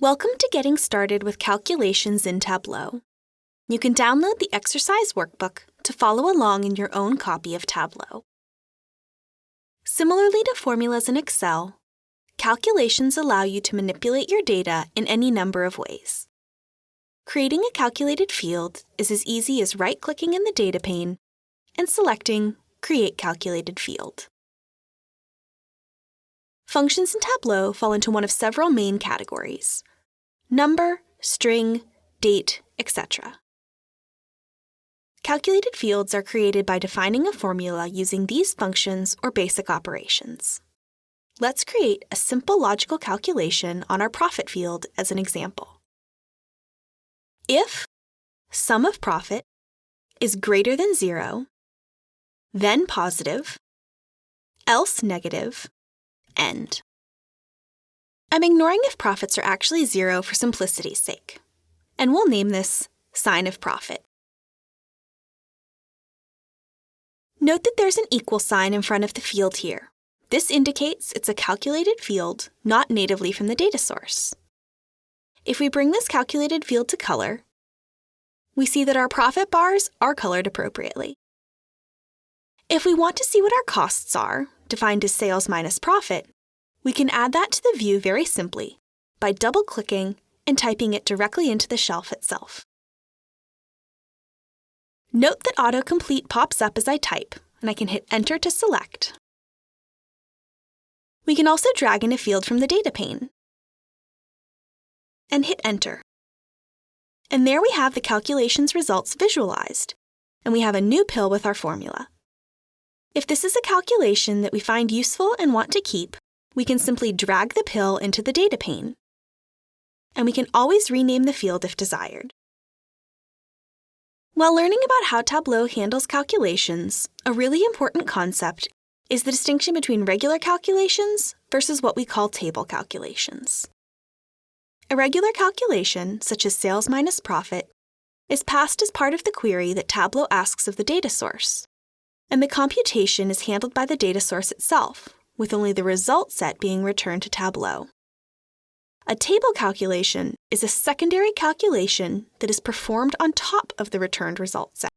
Welcome to Getting Started with Calculations in Tableau. You can download the exercise workbook to follow along in your own copy of Tableau. Similarly to formulas in Excel, calculations allow you to manipulate your data in any number of ways. Creating a calculated field is as easy as right-clicking in the data pane and selecting Create Calculated Field. Functions in Tableau fall into one of several main categories: number, string, date, etc. Calculated fields are created by defining a formula using these functions or basic operations. Let's create a simple logical calculation on our profit field as an example. If sum of profit is greater than 0, then positive, else negative, end. I'm ignoring if profits are actually 0 for simplicity's sake, and we'll name this sign of profit. Note that there's an equal sign in front of the field here. This indicates it's a calculated field, not natively from the data source. If we bring this calculated field to color, we see that our profit bars are colored appropriately. If we want to see what our costs are, defined as sales minus profit, we can add that to the view very simply by double-clicking and typing it directly into the shelf itself. Note that autocomplete pops up as I type, and I can hit Enter to select. We can also drag in a field from the data pane and hit Enter. And there we have the calculation's results visualized, and we have a new pill with our formula. If this is a calculation that we find useful and want to keep, we can simply drag the pill into the data pane, and we can always rename the field if desired. While learning about how Tableau handles calculations, a really important concept is the distinction between regular calculations versus what we call table calculations. A regular calculation, such as sales minus profit, is passed as part of the query that Tableau asks of the data source, and the computation is handled by the data source itself, with only the result set being returned to Tableau. A table calculation is a secondary calculation that is performed on top of the returned result set.